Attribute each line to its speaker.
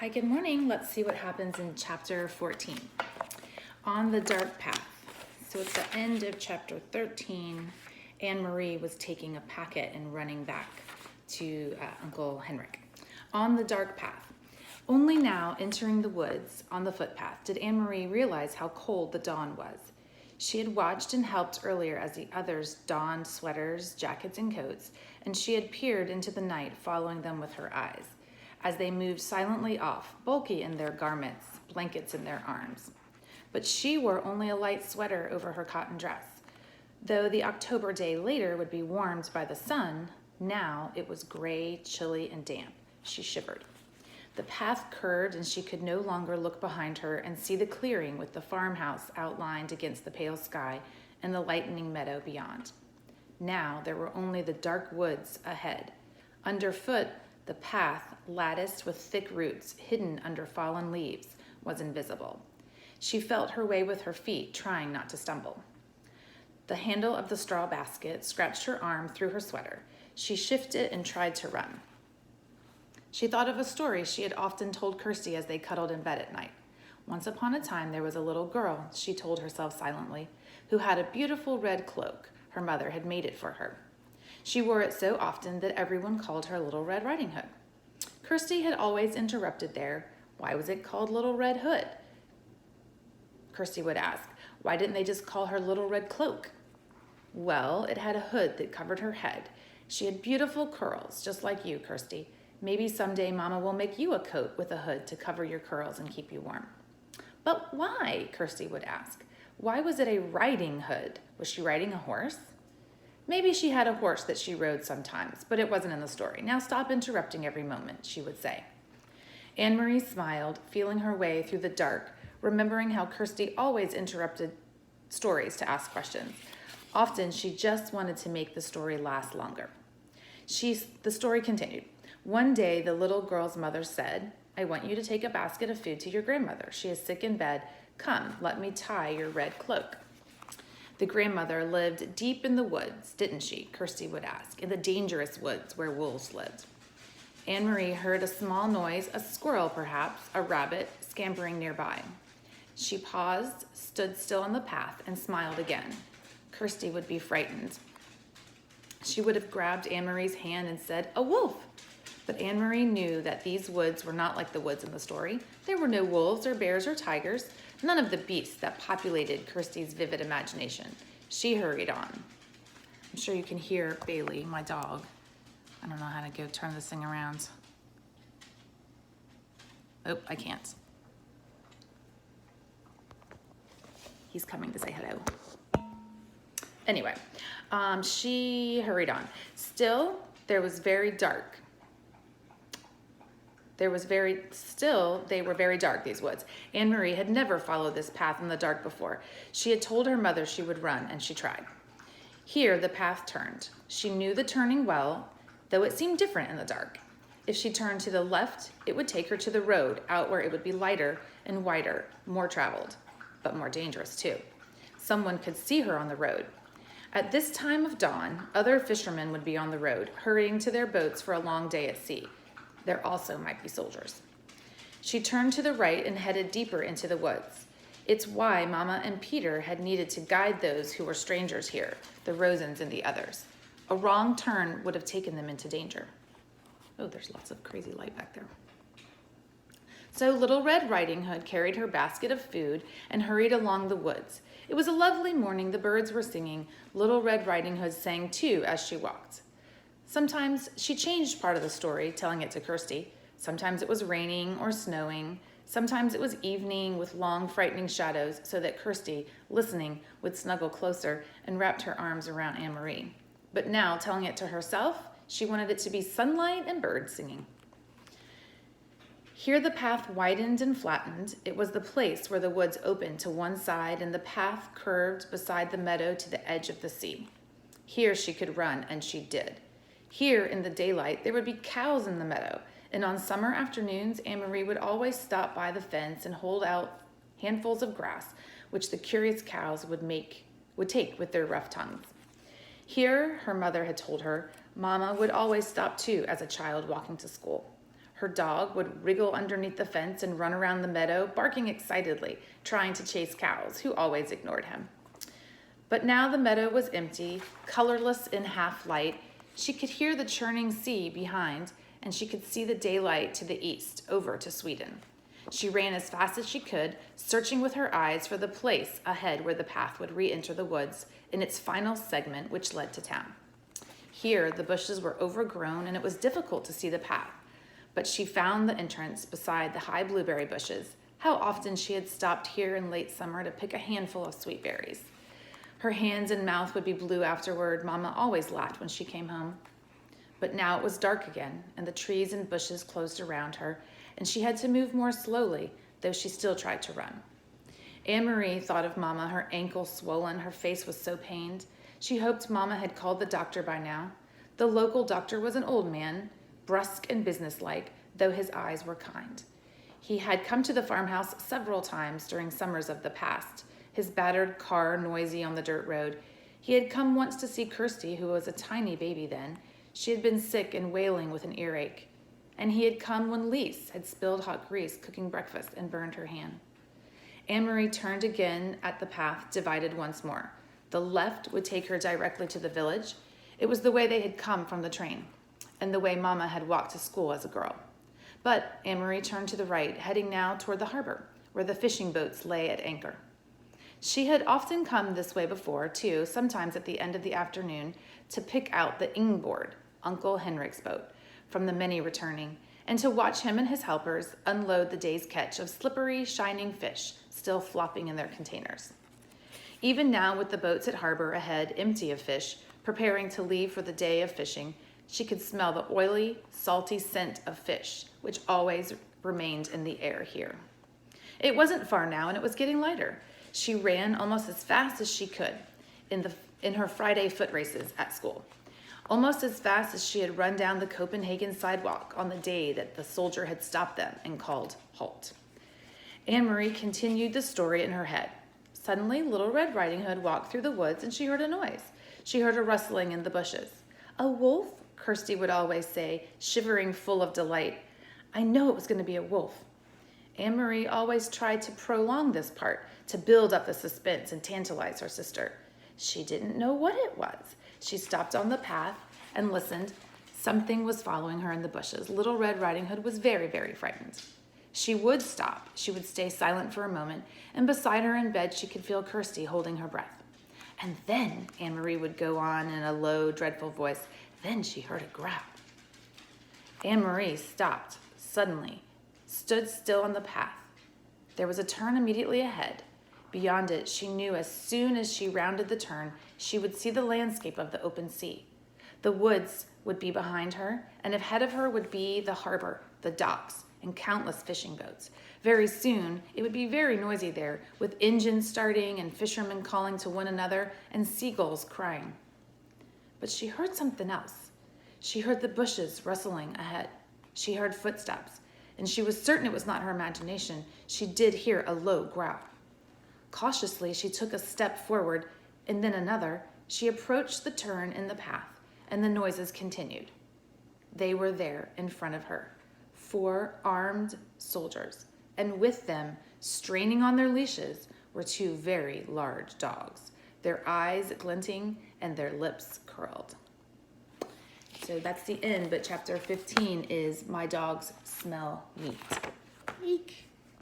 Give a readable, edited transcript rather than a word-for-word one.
Speaker 1: Hi, good morning. Let's see what happens in chapter 14. On the dark path. So it's the end of chapter 13. Anne-Marie was taking a packet and running back to Uncle Henrik. On the dark path. Only now, entering the woods on the footpath, did Anne-Marie realize how cold the dawn was. She had watched and helped earlier as the others donned sweaters, jackets, and coats, and she had peered into the night, following them with her eyes as they moved silently off, bulky in their garments, blankets in their arms. But she wore only a light sweater over her cotton dress. Though the October day later would be warmed by the sun, now it was gray, chilly, and damp. She shivered. The path curved, and she could no longer look behind her and see the clearing with the farmhouse outlined against the pale sky and the lightening meadow beyond. Now there were only the dark woods ahead. Underfoot, the path, latticed with thick roots, hidden under fallen leaves, was invisible. She felt her way with her feet, trying not to stumble. The handle of the straw basket scratched her arm through her sweater. She shifted and tried to run. She thought of a story she had often told Kirsty as they cuddled in bed at night. Once upon a time, there was a little girl, she told herself silently, who had a beautiful red cloak. Her mother had made it for her. She wore it so often that everyone called her Little Red Riding Hood. Kirsty had always interrupted there. Why was it called Little Red Hood? Kirsty would ask. Why didn't they just call her Little Red Cloak? Well, it had a hood that covered her head. She had beautiful curls, just like you, Kirsty. Maybe someday Mama will make you a coat with a hood to cover your curls and keep you warm. But why? Kirsty would ask. Why was it a riding hood? Was she riding a horse? Maybe she had a horse that she rode sometimes, but it wasn't in the story. Now stop interrupting every moment, she would say. Anne-Marie smiled, feeling her way through the dark, remembering how Kirsty always interrupted stories to ask questions. Often she just wanted to make the story last longer. The story continued. One day, the little girl's mother said, I want you to take a basket of food to your grandmother. She is sick in bed. Come, let me tie your red cloak. The grandmother lived deep in the woods, didn't she? Kirsty would ask, in the dangerous woods where wolves lived. Anne-Marie heard a small noise, a squirrel perhaps, a rabbit scampering nearby. She paused, stood still on the path, and smiled again. Kirsty would be frightened. She would have grabbed Anne-Marie's hand and said, a wolf. But Anne-Marie knew that these woods were not like the woods in the story. There were no wolves or bears or tigers, none of the beasts that populated Kirsty's vivid imagination. She hurried on. I'm sure you can hear Bailey, my dog. I don't know how to go turn this thing around. Oh, I can't. He's coming to say hello. Anyway, she hurried on. Still, there was very dark. They were very dark, these woods. Anne-Marie had never followed this path in the dark before. She had told her mother she would run, and she tried. Here, the path turned. She knew the turning well, though it seemed different in the dark. If she turned to the left, it would take her to the road, out where it would be lighter and wider, more traveled, but more dangerous too. Someone could see her on the road. At this time of dawn, other fishermen would be on the road, hurrying to their boats for a long day at sea. There also might be soldiers. She turned to the right and headed deeper into the woods. It's why Mama and Peter had needed to guide those who were strangers here, the Rosens and the others. A wrong turn would have taken them into danger. Oh, there's lots of crazy light back there. So Little Red Riding Hood carried her basket of food and hurried along the woods. It was a lovely morning. The birds were singing. Little Red Riding Hood sang too as she walked. Sometimes she changed part of the story, telling it to Kirsty. Sometimes it was raining or snowing. Sometimes it was evening with long, frightening shadows, so that Kirsty, listening, would snuggle closer and wrapped her arms around Anne-Marie. But now, telling it to herself, she wanted it to be sunlight and birds singing. Here the path widened and flattened. It was the place where the woods opened to one side and the path curved beside the meadow to the edge of the sea. Here she could run, and she did. Here, in the daylight, there would be cows in the meadow, and on summer afternoons, Anne-Marie would always stop by the fence and hold out handfuls of grass, which the curious cows would take with their rough tongues. Here, her mother had told her, Mama would always stop too as a child walking to school. Her dog would wriggle underneath the fence and run around the meadow, barking excitedly, trying to chase cows, who always ignored him. But now the meadow was empty, colorless in half light. She could hear the churning sea behind, and she could see the daylight to the east, over to Sweden. She ran as fast as she could, searching with her eyes for the place ahead where the path would re-enter the woods in its final segment, which led to town. Here, the bushes were overgrown, and it was difficult to see the path. But she found the entrance beside the high blueberry bushes. How often she had stopped here in late summer to pick a handful of sweet berries. Her hands and mouth would be blue afterward. Mama always laughed when she came home. But now it was dark again, and the trees and bushes closed around her, and she had to move more slowly, though she still tried to run. Anne-Marie thought of Mama, her ankle swollen, her face was so pained. She hoped Mama had called the doctor by now. The local doctor was an old man, brusque and businesslike, though his eyes were kind. He had come to the farmhouse several times during summers of the past, his battered car noisy on the dirt road. He had come once to see Kirsty, who was a tiny baby then. She had been sick and wailing with an earache. And he had come when Lise had spilled hot grease cooking breakfast and burned her hand. Anne-Marie turned again at the path, divided once more. The left would take her directly to the village. It was the way they had come from the train, and the way Mama had walked to school as a girl. But Anne-Marie turned to the right, heading now toward the harbor, where the fishing boats lay at anchor. She had often come this way before, too, sometimes at the end of the afternoon, to pick out the Ingborg, Uncle Henrik's boat, from the many returning, and to watch him and his helpers unload the day's catch of slippery, shining fish still flopping in their containers. Even now, with the boats at harbor ahead empty of fish, preparing to leave for the day of fishing, she could smell the oily, salty scent of fish, which always remained in the air here. It wasn't far now, and it was getting lighter. She ran almost as fast as she could in her Friday foot races at school, almost as fast as she had run down the Copenhagen sidewalk on the day that the soldier had stopped them and called halt. Anne-Marie continued the story in her head. Suddenly, Little Red Riding Hood walked through the woods, and she heard a noise. She heard a rustling in the bushes. "A wolf?" Kirsty would always say, shivering full of delight. I know it was going to be a wolf. Anne-Marie always tried to prolong this part, to build up the suspense and tantalize her sister. She didn't know what it was. She stopped on the path and listened. Something was following her in the bushes. Little Red Riding Hood was very, very frightened. She would stop. She would stay silent for a moment, and beside her in bed she could feel Kirsty holding her breath. And then, Anne-Marie would go on in a low, dreadful voice, then she heard a growl. Anne-Marie stopped suddenly, stood still on the path. There was a turn immediately ahead. Beyond it, she knew as soon as she rounded the turn, she would see the landscape of the open sea. The woods would be behind her, and ahead of her would be the harbor, the docks, and countless fishing boats. Very soon, it would be very noisy there, with engines starting and fishermen calling to one another and seagulls crying. But she heard something else. She heard the bushes rustling ahead. She heard footsteps, and she was certain it was not her imagination. She did hear a low growl. Cautiously, she took a step forward, and then another. She approached the turn in the path, and the noises continued. They were there in front of her, 4 armed soldiers, and with them, straining on their leashes, were 2 very large dogs, their eyes glinting and their lips curled. So that's the end, but chapter 15 is My Dogs Smell Meat.